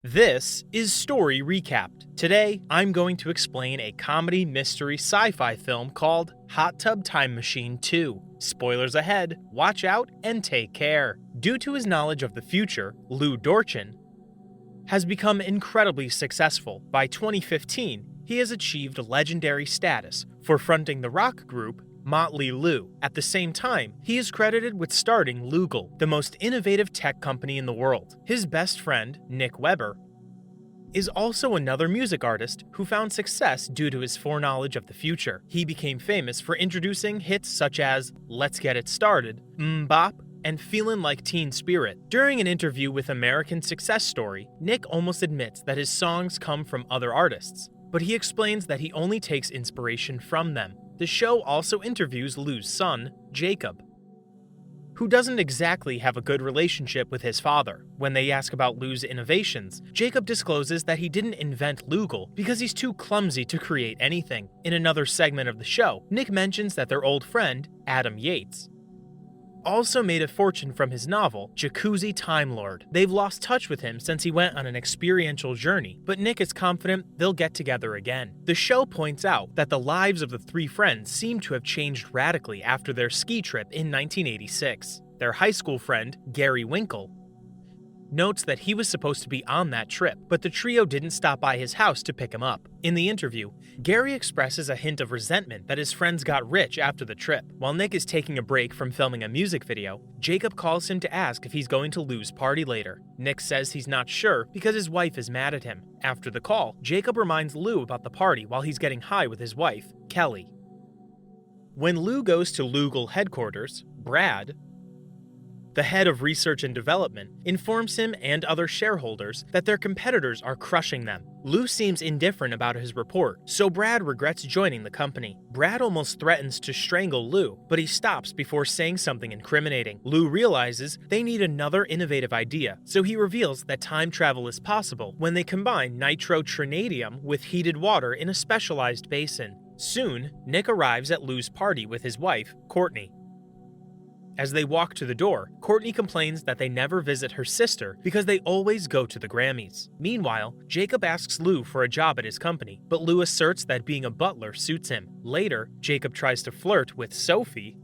This is Story Recapped. Today, I'm going to explain a comedy mystery sci-fi film called Hot Tub Time Machine 2. Spoilers ahead, watch out, and take care. Due to his knowledge of the future, Lou Dorchin has become incredibly successful. By 2015, he has achieved legendary status for fronting the rock group Motley Lue. At the same time, he is credited with starting Lugal, the most innovative tech company in the world. His best friend, Nick Weber, is also another music artist who found success due to his foreknowledge of the future. He became famous for introducing hits such as Let's Get It Started, Bop, and Feelin' Like Teen Spirit. During an interview with American Success Story, Nick almost admits that his songs come from other artists, but he explains that he only takes inspiration from them. The show also interviews Lou's son, Jacob, who doesn't exactly have a good relationship with his father. When they ask about Lou's innovations, Jacob discloses that he didn't invent Lugal because he's too clumsy to create anything. In another segment of the show, Nick mentions that their old friend, Adam Yates, also made a fortune from his novel, Jacuzzi Time Lord. They've lost touch with him since he went on an experiential journey, but Nick is confident they'll get together again. The show points out that the lives of the three friends seem to have changed radically after their ski trip in 1986. Their high school friend, Gary Winkle, notes that he was supposed to be on that trip, but the trio didn't stop by his house to pick him up. In the interview, Gary expresses a hint of resentment that his friends got rich after the trip. While Nick is taking a break from filming a music video, Jacob calls him to ask if he's going to Lou's party later. Nick says he's not sure because his wife is mad at him. After the call, Jacob reminds Lou about the party while he's getting high with his wife, Kelly. When Lou goes to Lugal headquarters, Brad, the head of research and development, informs him and other shareholders that their competitors are crushing them. Lou seems indifferent about his report, so Brad regrets joining the company. Brad almost threatens to strangle Lou, but he stops before saying something incriminating. Lou realizes they need another innovative idea, so he reveals that time travel is possible when they combine nitrotrinadium with heated water in a specialized basin. Soon, Nick arrives at Lou's party with his wife, Courtney. As they walk to the door, Courtney complains that they never visit her sister because they always go to the Grammys. Meanwhile, Jacob asks Lou for a job at his company, but Lou asserts that being a butler suits him. Later, Jacob tries to flirt with Sophie,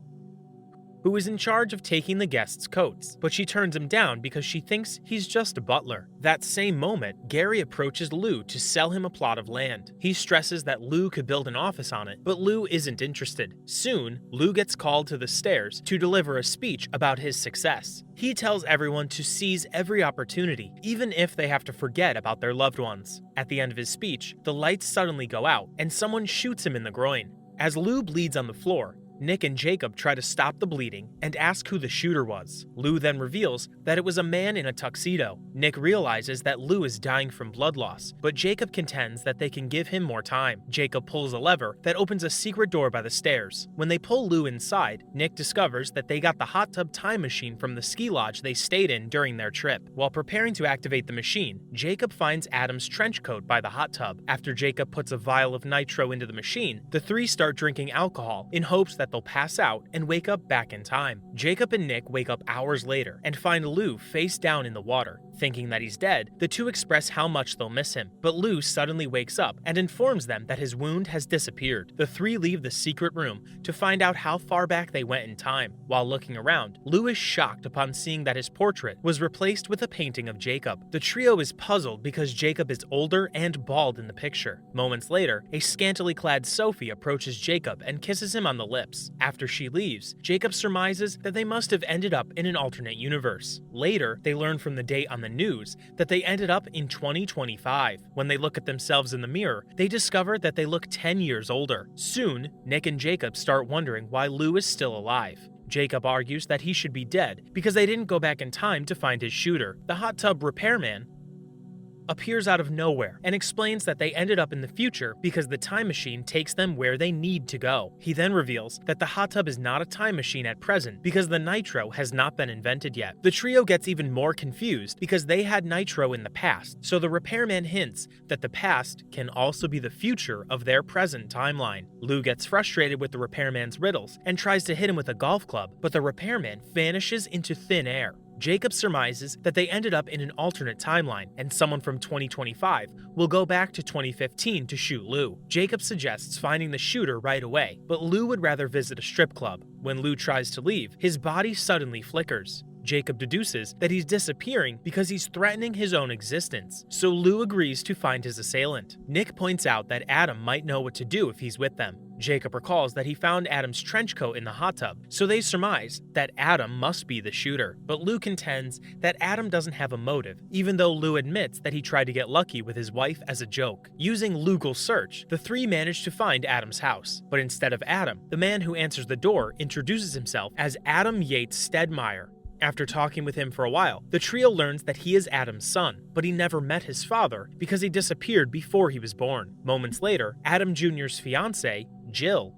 who is in charge of taking the guests' coats, but she turns him down because she thinks he's just a butler. That same moment, Gary approaches Lou to sell him a plot of land. He stresses that Lou could build an office on it, but Lou isn't interested. Soon, Lou gets called to the stairs to deliver a speech about his success. He tells everyone to seize every opportunity, even if they have to forget about their loved ones. At the end of his speech, the lights suddenly go out, and someone shoots him in the groin. As Lou bleeds on the floor, Nick and Jacob try to stop the bleeding and ask who the shooter was. Lou then reveals that it was a man in a tuxedo. Nick realizes that Lou is dying from blood loss, but Jacob contends that they can give him more time. Jacob pulls a lever that opens a secret door by the stairs. When they pull Lou inside, Nick discovers that they got the hot tub time machine from the ski lodge they stayed in during their trip. While preparing to activate the machine, Jacob finds Adam's trench coat by the hot tub. After Jacob puts a vial of nitro into the machine, the three start drinking alcohol in hopes that they'll pass out and wake up back in time. Jacob and Nick wake up hours later and find Lou face down in the water. Thinking that he's dead, the two express how much they'll miss him, but Lou suddenly wakes up and informs them that his wound has disappeared. The three leave the secret room to find out how far back they went in time. While looking around, Lou is shocked upon seeing that his portrait was replaced with a painting of Jacob. The trio is puzzled because Jacob is older and bald in the picture. Moments later, a scantily clad Sophie approaches Jacob and kisses him on the lips. After she leaves, Jacob surmises that they must have ended up in an alternate universe. Later, they learn from the date on the news that they ended up in 2025. When they look at themselves in the mirror, they discover that they look 10 years older. Soon, Nick and Jacob start wondering why Lou is still alive. Jacob argues that he should be dead because they didn't go back in time to find his shooter. The hot tub repairman appears out of nowhere and explains that they ended up in the future because the time machine takes them where they need to go. He then reveals that the hot tub is not a time machine at present because the nitro has not been invented yet. The trio gets even more confused because they had nitro in the past, so the repairman hints that the past can also be the future of their present timeline. Lou gets frustrated with the repairman's riddles and tries to hit him with a golf club, but the repairman vanishes into thin air. Jacob surmises that they ended up in an alternate timeline, and someone from 2025 will go back to 2015 to shoot Lou. Jacob suggests finding the shooter right away, but Lou would rather visit a strip club. When Lou tries to leave, his body suddenly flickers. Jacob deduces that he's disappearing because he's threatening his own existence, so Lou agrees to find his assailant. Nick points out that Adam might know what to do if he's with them. Jacob recalls that he found Adam's trench coat in the hot tub, so they surmise that Adam must be the shooter. But Lou contends that Adam doesn't have a motive, even though Lou admits that he tried to get lucky with his wife as a joke. Using Google search, the three manage to find Adam's house, but instead of Adam, the man who answers the door introduces himself as Adam Yates Stedmeyer. After talking with him for a while, the trio learns that he is Adam's son, but he never met his father because he disappeared before he was born. Moments later, Adam Jr.'s fiancée, Jill,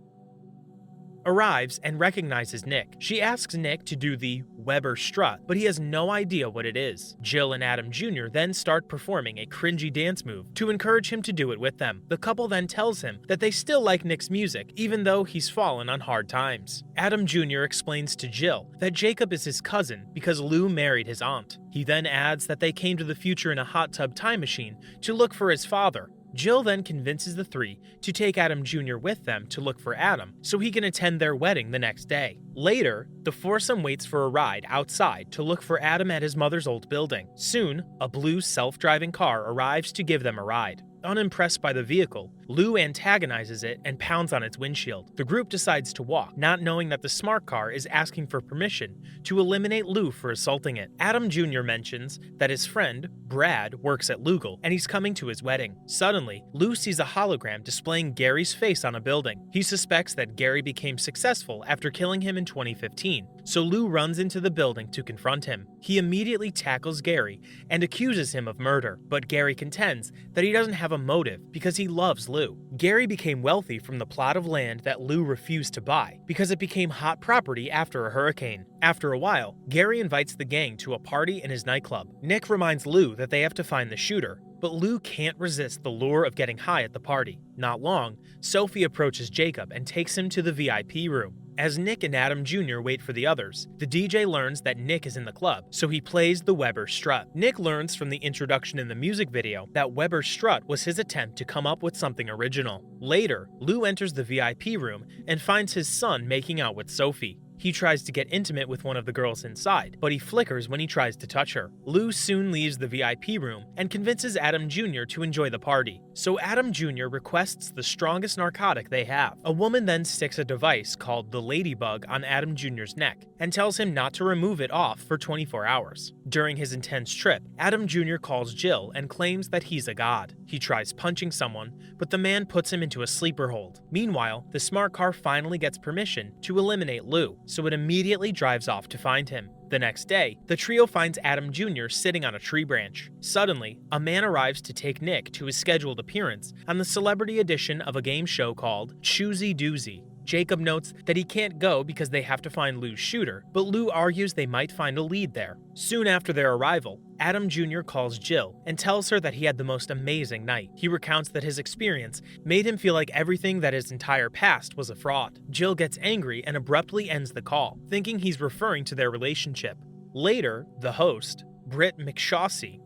arrives and recognizes Nick. She asks Nick to do the Weber strut, but he has no idea what it is. Jill and Adam Jr. then start performing a cringy dance move to encourage him to do it with them. The couple then tells him that they still like Nick's music, even though he's fallen on hard times. Adam Jr. explains to Jill that Jacob is his cousin because Lou married his aunt. He then adds that they came to the future in a hot tub time machine to look for his father. Jill then convinces the three to take Adam Jr. with them to look for Adam so he can attend their wedding the next day. Later, the foursome waits for a ride outside to look for Adam at his mother's old building. Soon, a blue self-driving car arrives to give them a ride. Unimpressed by the vehicle, Lou antagonizes it and pounds on its windshield. The group decides to walk, not knowing that the smart car is asking for permission to eliminate Lou for assaulting it. Adam Jr. mentions that his friend, Brad, works at Lugal, and he's coming to his wedding. Suddenly, Lou sees a hologram displaying Gary's face on a building. He suspects that Gary became successful after killing him in 2015, so Lou runs into the building to confront him. He immediately tackles Gary and accuses him of murder, but Gary contends that he doesn't have a motive because he loves Lou. Gary became wealthy from the plot of land that Lou refused to buy because it became hot property after a hurricane. After a while, Gary invites the gang to a party in his nightclub. Nick reminds Lou that they have to find the shooter, but Lou can't resist the lure of getting high at the party. Not long, Sophie approaches Jacob and takes him to the VIP room. As Nick and Adam Jr. wait for the others, the DJ learns that Nick is in the club, so he plays the Weber strut. Nick learns from the introduction in the music video that Weber's strut was his attempt to come up with something original. Later, Lou enters the VIP room and finds his son making out with Sophie. He tries to get intimate with one of the girls inside, but he flickers when he tries to touch her. Lou soon leaves the VIP room and convinces Adam Jr. to enjoy the party. So Adam Jr. requests the strongest narcotic they have. A woman then sticks a device called the Ladybug on Adam Jr.'s neck and tells him not to remove it off for 24 hours. During his intense trip, Adam Jr. calls Jill and claims that he's a god. He tries punching someone, but the man puts him into a sleeper hold. Meanwhile, the smart car finally gets permission to eliminate Lou, so it immediately drives off to find him. The next day, the trio finds Adam Jr. sitting on a tree branch. Suddenly, a man arrives to take Nick to his scheduled appearance on the celebrity edition of a game show called Choosy Doozy. Jacob notes that he can't go because they have to find Lou's shooter, but Lou argues they might find a lead there. Soon after their arrival, Adam Jr. calls Jill and tells her that he had the most amazing night. He recounts that his experience made him feel like everything that his entire past was a fraud. Jill gets angry and abruptly ends the call, thinking he's referring to their relationship. Later, the host, Britt McShaughnessy,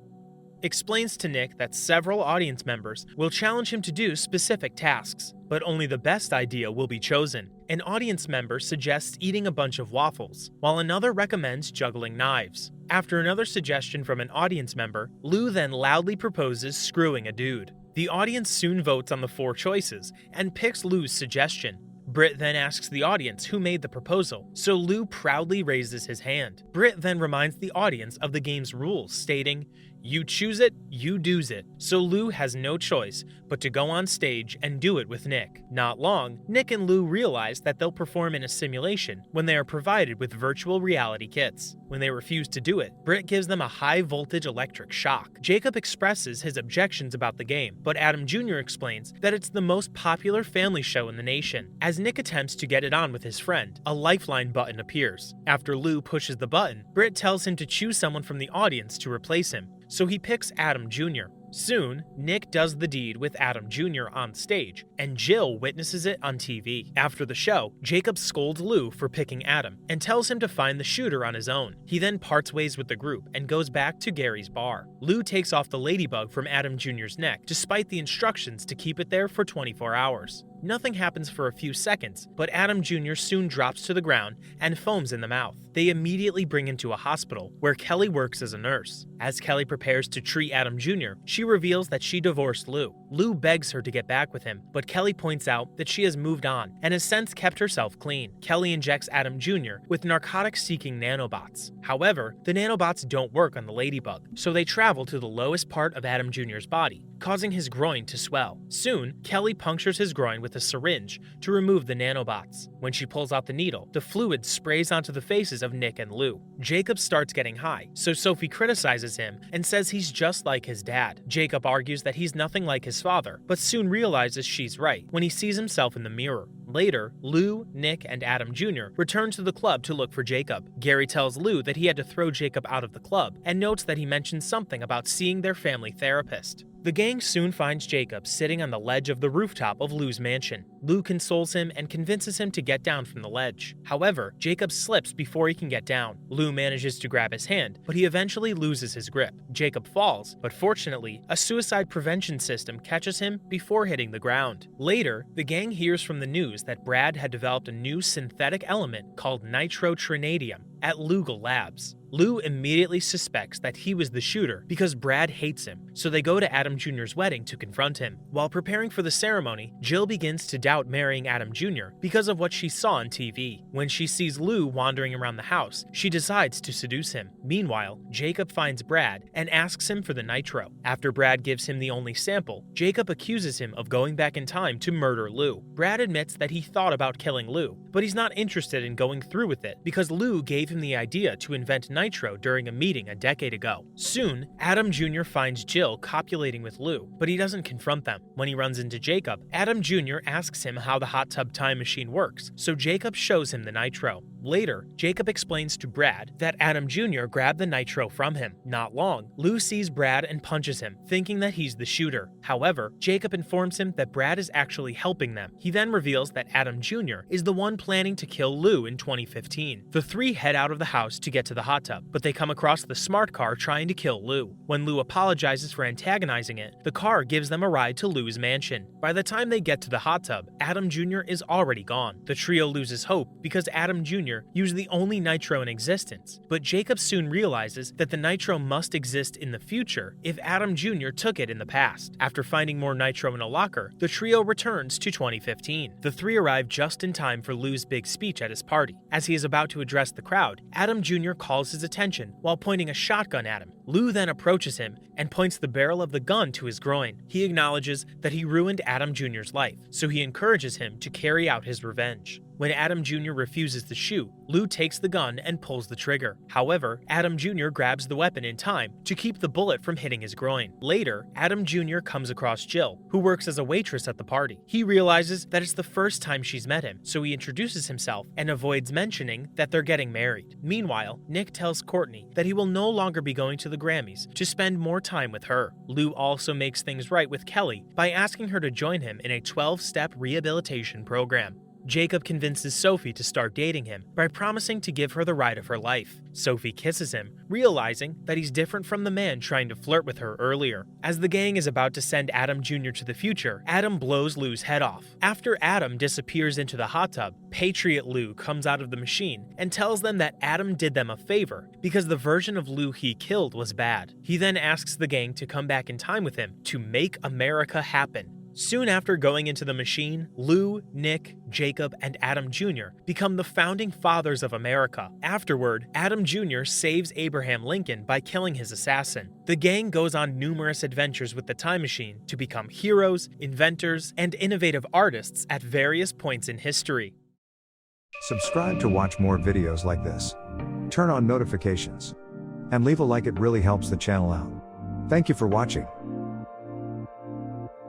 explains to Nick that several audience members will challenge him to do specific tasks, but only the best idea will be chosen. An audience member suggests eating a bunch of waffles, while another recommends juggling knives. After another suggestion from an audience member, Lou then loudly proposes screwing a dude. The audience soon votes on the 4 choices and picks Lou's suggestion. Britt then asks the audience who made the proposal, so Lou proudly raises his hand. Britt then reminds the audience of the game's rules, stating, "You choose it, you do's it." So Lou has no choice but to go on stage and do it with Nick. Not long, Nick and Lou realize that they'll perform in a simulation when they are provided with virtual reality kits. When they refuse to do it, Britt gives them a high-voltage electric shock. Jacob expresses his objections about the game, but Adam Jr. explains that it's the most popular family show in the nation. As Nick attempts to get it on with his friend, a lifeline button appears. After Lou pushes the button, Britt tells him to choose someone from the audience to replace him, so he picks Adam Jr. Soon, Nick does the deed with Adam Jr. on stage, and Jill witnesses it on TV. After the show, Jacob scolds Lou for picking Adam and tells him to find the shooter on his own. He then parts ways with the group and goes back to Gary's bar. Lou takes off the ladybug from Adam Jr.'s neck despite the instructions to keep it there for 24 hours. Nothing happens for a few seconds, but Adam Jr. soon drops to the ground and foams in the mouth. They immediately bring him to a hospital, where Kelly works as a nurse. As Kelly prepares to treat Adam Jr., she reveals that she divorced Lou. Lou begs her to get back with him, but Kelly points out that she has moved on and has since kept herself clean. Kelly injects Adam Jr. with narcotic-seeking nanobots. However, the nanobots don't work on the ladybug, so they travel to the lowest part of Adam Jr.'s body, causing his groin to swell. Soon, Kelly punctures his groin with a syringe to remove the nanobots. When she pulls out the needle, the fluid sprays onto the faces of Nick and Lou. Jacob starts getting high, so Sophie criticizes him and says he's just like his dad. Jacob argues that he's nothing like his father, but soon realizes she's right when he sees himself in the mirror. Later, Lou, Nick, and Adam Jr. return to the club to look for Jacob. Gary tells Lou that he had to throw Jacob out of the club and notes that he mentioned something about seeing their family therapist. The gang soon finds Jacob sitting on the ledge of the rooftop of Lou's mansion. Lou consoles him and convinces him to get down from the ledge. However, Jacob slips before he can get down. Lou manages to grab his hand, but he eventually loses his grip. Jacob falls, but fortunately, a suicide prevention system catches him before hitting the ground. Later, the gang hears from the news that Brad had developed a new synthetic element called nitrotrinadium at Lugal Labs. Lou immediately suspects that he was the shooter because Brad hates him, so they go to Adam Jr.'s wedding to confront him. While preparing for the ceremony, Jill begins to doubt marrying Adam Jr. because of what she saw on TV. When she sees Lou wandering around the house, she decides to seduce him. Meanwhile, Jacob finds Brad and asks him for the nitro. After Brad gives him the only sample, Jacob accuses him of going back in time to murder Lou. Brad admits that he thought about killing Lou, but he's not interested in going through with it because Lou gave him the idea to invent nitro during a meeting a decade ago. Soon, Adam Jr. finds Jill copulating with Lou, but he doesn't confront them. When he runs into Jacob, Adam Jr. asks him how the hot tub time machine works, so Jacob shows him the nitro. Later, Jacob explains to Brad that Adam Jr. grabbed the nitro from him. Not long, Lou sees Brad and punches him, thinking that he's the shooter. However, Jacob informs him that Brad is actually helping them. He then reveals that Adam Jr. is the one planning to kill Lou in 2015. The three head out of the house to get to the hot tub, but they come across the smart car trying to kill Lou. When Lou apologizes for antagonizing it, the car gives them a ride to Lou's mansion. By the time they get to the hot tub, Adam Jr. is already gone. The trio loses hope because Adam Jr. used the only nitro in existence, but Jacob soon realizes that the nitro must exist in the future if Adam Jr. took it in the past. After finding more nitro in a locker, the trio returns to 2015. The three arrive just in time for Lou's big speech at his party. As he is about to address the crowd, Adam Jr. calls his attention while pointing a shotgun at him. Lou then approaches him and points the barrel of the gun to his groin. He acknowledges that he ruined Adam Jr.'s life, so he encourages him to carry out his revenge. When Adam Jr. refuses to shoot, Lou takes the gun and pulls the trigger. However, Adam Jr. grabs the weapon in time to keep the bullet from hitting his groin. Later, Adam Jr. comes across Jill, who works as a waitress at the party. He realizes that it's the first time she's met him, so he introduces himself and avoids mentioning that they're getting married. Meanwhile, Nick tells Courtney that he will no longer be going to the Grammys to spend more time with her. Lou also makes things right with Kelly by asking her to join him in a 12-step rehabilitation program. Jacob convinces Sophie to start dating him by promising to give her the ride of her life. Sophie kisses him, realizing that he's different from the man trying to flirt with her earlier. As the gang is about to send Adam Jr. to the future, Adam blows Lou's head off. After Adam disappears into the hot tub, Patriot Lou comes out of the machine and tells them that Adam did them a favor because the version of Lou he killed was bad. He then asks the gang to come back in time with him to make America happen. Soon after going into the machine, Lou, Nick, Jacob, and Adam Jr. become the founding fathers of America. Afterward, Adam Jr. saves Abraham Lincoln by killing his assassin. The gang goes on numerous adventures with the time machine to become heroes, inventors, and innovative artists at various points in history. Subscribe to watch more videos like this. Turn on notifications. And leave a like, it really helps the channel out. Thank you for watching.